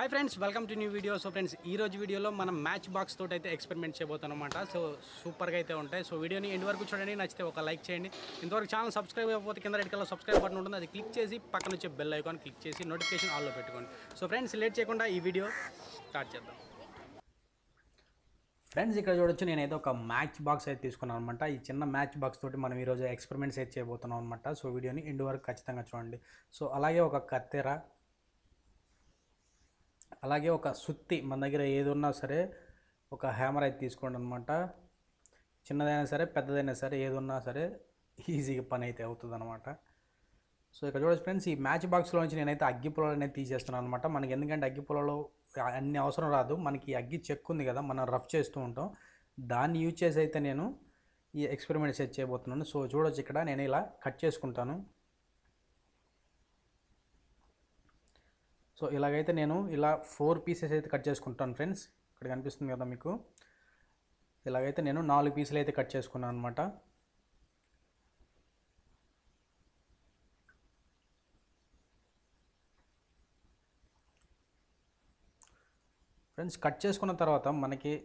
Hi friends, welcome to new video. So friends, ఈ రోజు వీడియోలో మనం మ్యాచ్ బాక్స్ తోటి అయితే ఎక్స్పెరిమెంట్ చేయబోతున్నాం అనమాట. సో సూపర్గా అయితే ఉంటాయి. సో వీడియోని ఎండ్ వరకు చూడండి, నచ్చితే ఒక లైక్ చేయండి. ఇంతవరకు ఛానల్ సబ్స్క్రైబ్ అయిపోతే కింద రెడ్ కలర్ సబ్స్క్రైబ్ బటన్ ఉంటుంది, అది క్లిక్ చేసి పక్కన వచ్చే బెల్ ఐకాన్ క్లిక్ చేసి నోటిఫికేషన్ ఆల్లో పెట్టుకోండి. సో ఫ్రెండ్స్, లేట్ చేయకుండా ఈ వీడియో స్టార్ట్ చేద్దాం. ఫ్రెండ్స్, ఇక్కడ చూడొచ్చు, నేనైతే ఒక మ్యాచ్ బాక్స్ అయితే తీసుకున్నాను అనమాట. ఈ చిన్న మ్యాచ్ బాక్స్ తోటి మనం ఈరోజు ఎక్స్పెరిమెంట్స్ అయితే చేయబోతున్నాం అనమాట. సో వీడియోని ఎండ్ వరకు ఖచ్చితంగా చూడండి. సో అలాగే ఒక కత్తెర, అలాగే ఒక సుత్తి, మన దగ్గర ఏది ఉన్నా సరే ఒక హ్యామర్ అయితే తీసుకోండి అనమాట. చిన్నదైనా సరే పెద్దదైనా సరే ఏది ఉన్నా సరే ఈజీగా పని అయితే అవుతుంది అనమాట. సో ఇక్కడ చూడొచ్చు ఫ్రెండ్స్, ఈ మ్యాచ్ బాక్స్లోంచి నేనైతే అగ్గి పుల్లలు అనేది తీసేస్తున్నాను అనమాట. మనకి ఎందుకంటే అగ్గి పుల్లలు అన్ని అవసరం రాదు, మనకి అగ్గి చెక్కు ఉంది కదా, మనం రఫ్ చేస్తూ ఉంటాం, దాన్ని యూజ్ చేసి అయితే నేను ఈ ఎక్స్పెరిమెంట్ సెట్ చేయబోతున్నాను. సో చూడొచ్చు, ఇక్కడ నేను ఇలా కట్ చేసుకుంటాను. సో ఇలాగైతే నేను ఇలా 4 పీసెస్ అయితే కట్ చేసుకుంటాను ఫ్రెండ్స్. ఇక్కడ కనిపిస్తుంది కదా మీకు, ఇలాగైతే నేను 4 పీసులు అయితే కట్ చేసుకున్నాను అనమాట. ఫ్రెండ్స్, కట్ చేసుకున్న తర్వాత మనకి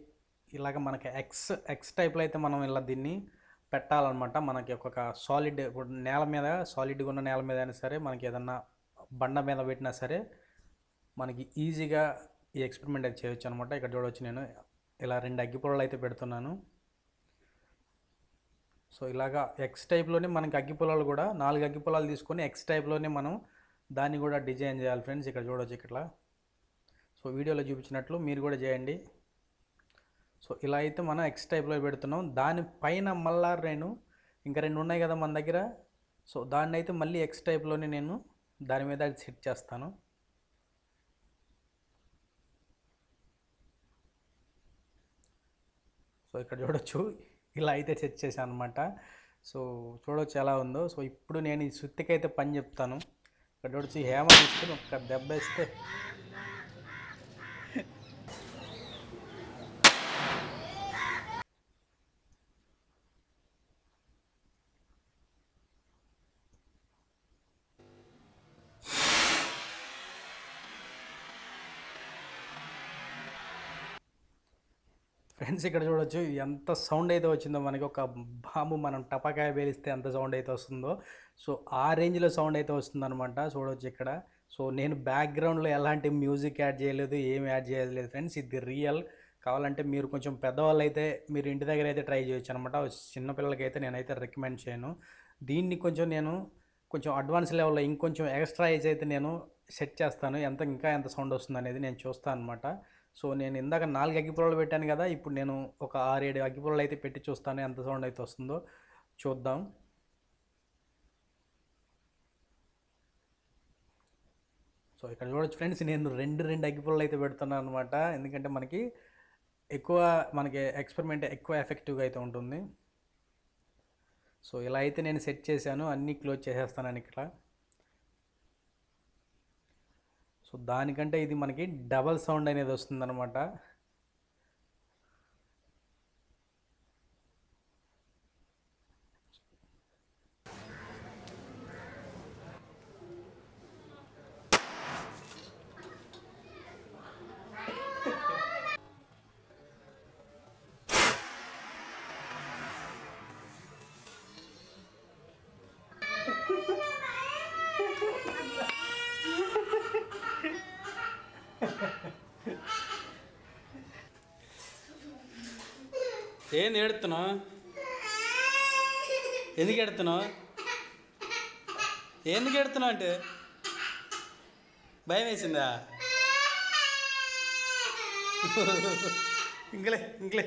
మనకి ఎక్స్ టైప్లో అయితే మనం ఇలా దీన్ని పెట్టాలన్నమాట. మనకి ఒక సాలిడ్, ఇప్పుడు నేల మీద సాలిడ్గా ఉన్న నేల మీద అయినా సరే, మనకి ఏదన్నా బండ మీద పెట్టినా సరే మనకి ఈజీగా ఈ ఎక్స్పెరిమెంట్ అయితే చేయొచ్చు అనమాట. ఇక్కడ చూడవచ్చు, నేను ఇలా 2 అగ్గి పుల్లలు అయితే పెడుతున్నాను. సో ఇలాగా ఎక్స్ టైప్లోనే మనకి అగ్గి పుల్లలు కూడా 4 అగ్గి పుల్లలు తీసుకొని ఎక్స్ టైప్లోనే మనం దాన్ని కూడా డిజైన్ చేయాలి ఫ్రెండ్స్. ఇక్కడ చూడవచ్చు, ఇక్కడ సో వీడియోలో చూపించినట్లు మీరు కూడా చేయండి. సో ఇలా అయితే మనం ఎక్స్ టైప్లో పెడుతున్నాం. దానిపైన మళ్ళా నేను ఇంకా 2 ఉన్నాయి కదా మన దగ్గర, సో దాన్ని అయితే మళ్ళీ ఎక్స్ టైప్లోనే నేను దాని మీద సెట్ చేస్తాను. సో ఇక్కడ చూడొచ్చు, ఇలా అయితే సెట్ చేశాను అనమాట. సో చూడవచ్చు ఎలా ఉందో. సో ఇప్పుడు నేను ఈ సుత్తికైతే పని చెప్తాను. ఇక్కడ చూడొచ్చు, ఈ హేమ తీసుకుని ఒక్క దెబ్బ వేస్తే ఫ్రెండ్స్, ఇక్కడ చూడొచ్చు ఎంత సౌండ్ అయితే వచ్చిందో. మనకి ఒక బాంబు మనం టపాకాయ పేలిస్తే ఎంత సౌండ్ అయితే వస్తుందో, సో ఆ రేంజ్లో సౌండ్ అయితే వస్తుందన్నమాట. చూడవచ్చు ఇక్కడ. సో నేను బ్యాక్గ్రౌండ్లో ఎలాంటి మ్యూజిక్ యాడ్ చేయలేదు, ఏమి యాడ్ చేయలేదు ఫ్రెండ్స్, ఇది రియల్. కావాలంటే మీరు కొంచెం పెద్దవాళ్ళు అయితే మీరు ఇంటి దగ్గర అయితే ట్రై చేయొచ్చు అనమాట. చిన్నపిల్లలకి అయితే నేనైతే రికమెండ్ చేయను. దీన్ని నేను కొంచెం అడ్వాన్స్ లెవెల్లో ఇంకొంచెం ఎక్స్ట్రా ఏజ్ అయితే నేను సెట్ చేస్తాను, ఇంకా ఎంత సౌండ్ వస్తుంది అనేది నేను చూస్తాను అనమాట. సో నేను ఇందాక 4 అగ్గి పుల్లలు పెట్టాను కదా, ఇప్పుడు నేను ఒక 6-7 అగ్గి పుల్లలు అయితే పెట్టి చూస్తాను ఎంత సౌండ్ అయితే వస్తుందో చూద్దాం. సో ఇక్కడ చూడొచ్చు ఫ్రెండ్స్, నేను 2 అగ్గి పుల్లలు అయితే పెడుతున్నాను అనమాట. ఎందుకంటే మనకి ఎక్స్పెరిమెంట్ ఎక్కువ ఎఫెక్టివ్గా అయితే ఉంటుంది. సో ఇలా అయితే నేను సెట్ చేశాను, అన్నీ క్లోజ్ చేసేస్తాను ఇక్కడ. సో దానికంటే ఇది మనకి డబల్ సౌండ్ అనేది వస్తుందన్నమాట. ఏంది ఎడుతున్నావు? ఎందుకు ఎడుతున్నావు? ఎందుకు ఎడుతున్నావు అంటే భయం వేసిందా? ఇంకలే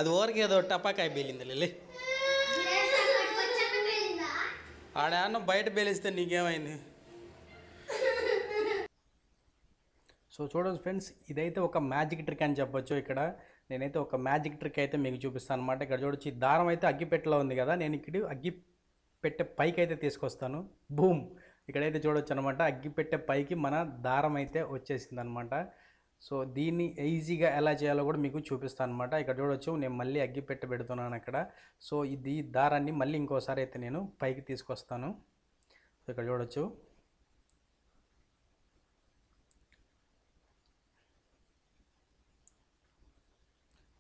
అది ఊరికి ఏదో టపాకాయ పేలింది లే. ఆడేమన్నా బయట పేలిస్తే నీకేమైంది? సో చూడండి ఫ్రెండ్స్, ఇదైతే ఒక మ్యాజిక్ ట్రిక్ అని చెప్పొచ్చు. ఇక్కడ నేనైతే ఒక మ్యాజిక్ ట్రిక్ అయితే మీకు చూపిస్తాను అనమాట. ఇక్కడ చూడొచ్చు, ఈ దారం అయితే అగ్గిపెట్టెలో ఉంది కదా, నేను ఇక్కడ అగ్గిపెట్టె పైకి అయితే తీసుకొస్తాను. బూమ్, ఇక్కడైతే చూడొచ్చు అనమాట, అగ్గిపెట్టె పైకి మన దారం అయితే వచ్చేసింది అనమాట. సో దీన్ని ఈజీగా ఎలా చేయాలో కూడా మీకు చూపిస్తాను అనమాట. ఇక్కడ చూడొచ్చు, నేను మళ్ళీ అగ్గిపెట్టె పెడుతున్నాను అక్కడ. సో ఇది దారాన్ని మళ్ళీ ఇంకోసారి అయితే నేను పైకి తీసుకొస్తాను. ఇక్కడ చూడొచ్చు,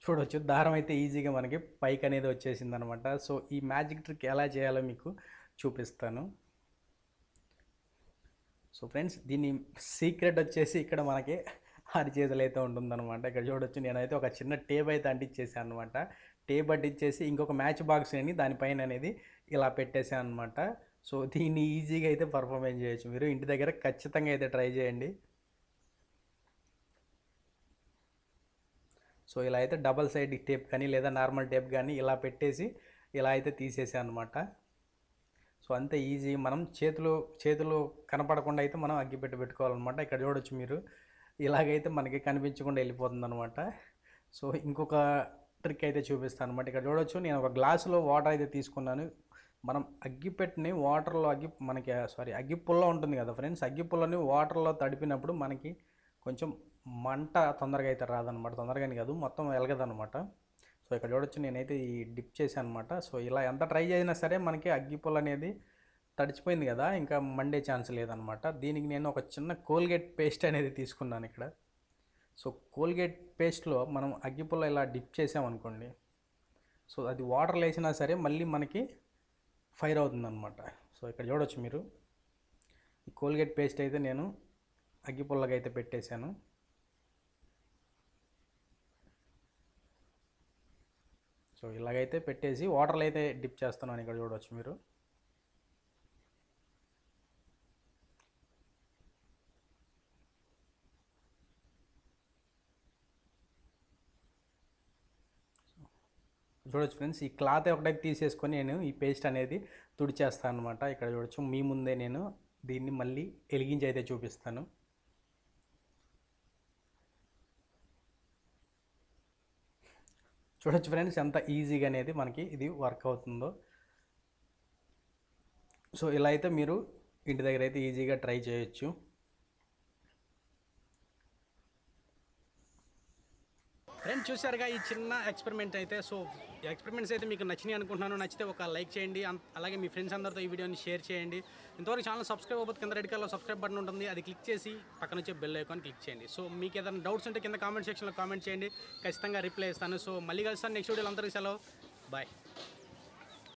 చూడొచ్చు దారం అయితే ఈజీగా మనకి పైకి అనేది వచ్చేసింది అనమాట. సో ఈ మ్యాజిక్ ట్రిక్ ఎలా చేయాలో మీకు చూపిస్తాను. సో ఫ్రెండ్స్ దీని సీక్రెట్ వచ్చేసి ఇక్కడ మనకి అరిచేతులు అయితే ఉంటుందన్నమాట. ఇక్కడ చూడొచ్చు నేనైతే ఒక చిన్న టేప్ అయితే అంటించేసాను అనమాట. టేప్ అంటించేసి ఇంకొక మ్యాచ్ బాక్స్ అని దానిపైన అనేది ఇలా పెట్టేసాను అనమాట. సో దీన్ని ఈజీగా అయితే పర్ఫార్మెన్స్ చేయొచ్చు. మీరు ఇంటి దగ్గర ఖచ్చితంగా అయితే ట్రై చేయండి. సో ఇలా అయితే డబల్ సైడ్ టేప్ కానీ లేదా నార్మల్ టేప్ కానీ ఇలా పెట్టేసి ఇలా అయితే తీసేసాను అనమాట. సో అంతే ఈజీ. మనం చేతులు కనపడకుండా అయితే మనం అగ్గిపెట్టి పెట్టుకోవాలన్నమాట. ఇక్కడ చూడొచ్చు మీరు ఇలాగైతే మనకి కనిపించకుండా వెళ్ళిపోతుంది అనమాట. సో ఇంకొక ట్రిక్ అయితే చూపిస్తాను అనమాట. ఇక్కడ చూడొచ్చు నేను ఒక గ్లాసులో వాటర్ అయితే తీసుకున్నాను. మనం అగ్గిపెట్టిని వాటర్లో అగ్గిపుల్ల ఉంటుంది కదా ఫ్రెండ్స్, అగ్గిపుల్లని వాటర్లో తడిపినప్పుడు మనకి కొంచెం మంట తొందరగా అయితే రాదనమాట. తొందరగానే కాదు, మొత్తం వెలగదనమాట. సో ఇక్కడ చూడొచ్చు నేనైతే ఈ డిప్ చేశాను అనమాట. సో ఇలా ఎంత ట్రై చేసినా సరే మనకి అగ్గిపుల్ల అనేది తడిచిపోయింది కదా, ఇంకా మండే ఛాన్స్ లేదనమాట. దీనికి నేను ఒక చిన్న కోల్గేట్ పేస్ట్ అనేది తీసుకున్నాను ఇక్కడ. సో కోల్గేట్ పేస్ట్లో మనం అగ్గిపుల్ల ఇలా డిప్ చేసామనుకోండి, సో అది వాటర్లో వేసినా సరే మళ్ళీ మనకి ఫైర్ అవుతుందన్నమాట. సో ఇక్కడ చూడొచ్చు మీరు ఈ కోల్గేట్ పేస్ట్ అయితే నేను అగ్గిపుల్లగా అయితే పెట్టేశాను. సో ఇలాగైతే పెట్టేసి వాటర్లో అయితే డిప్ చేస్తున్నాను. ఇక్కడ చూడవచ్చు మీరు. చూడొచ్చు ఫ్రెండ్స్, ఈ క్లాత్ ఒకటైతే తీసేసుకొని నేను ఈ పేస్ట్ అనేది తుడిచేస్తాను అనమాట. ఇక్కడ చూడొచ్చు మీ ముందే నేను దీన్ని మళ్ళీ వెలిగించి అయితే చూపిస్తాను. చూడొచ్చు ఫ్రెండ్స్ ఎంత ఈజీగా అనేది మనకి ఇది వర్క్ అవుతుందో. సో ఇలా అయితే మీరు ఇంటి దగ్గర అయితే ఈజీగా ట్రై చేయొచ్చు. ఫ్రెండ్స్ చూసారుగా ఈ చిన్న ఎక్స్పెరిమెంట్ అయితే. సో ఎక్స్పెరిమెంట్స్ అయితే మీకు నచ్చినాయి అనుకుంటున్నాను. నచ్చితే ఒక లైక్ చేయండి, అలాగే మీ ఫ్రెండ్స్ అందరితో ఈ వీడియోని షేర్ చేయండి. ఇంతవరకు ఛానల్ సబ్స్క్రైబ్ అవ్వదు, కింద రెడ్ కలర్లో సబ్స్క్రైబ్ బటన్ ఉంటుంది, అది క్లిక్ చేసి పక్కన వచ్చే బెల్ ఐకాన్ క్లిక్ చేయండి. సో మీకు ఏదైనా డౌట్స్ ఉంటే కింద కామెంట్ సెక్షన్లో కామెంట్ చేయండి, ఖచ్చితంగా రిప్లై ఇస్తాను. సో మళ్ళీ కలుస్తాను నెక్స్ట్ వీడియోలో. అందరికీ సెలవు, బాయ్.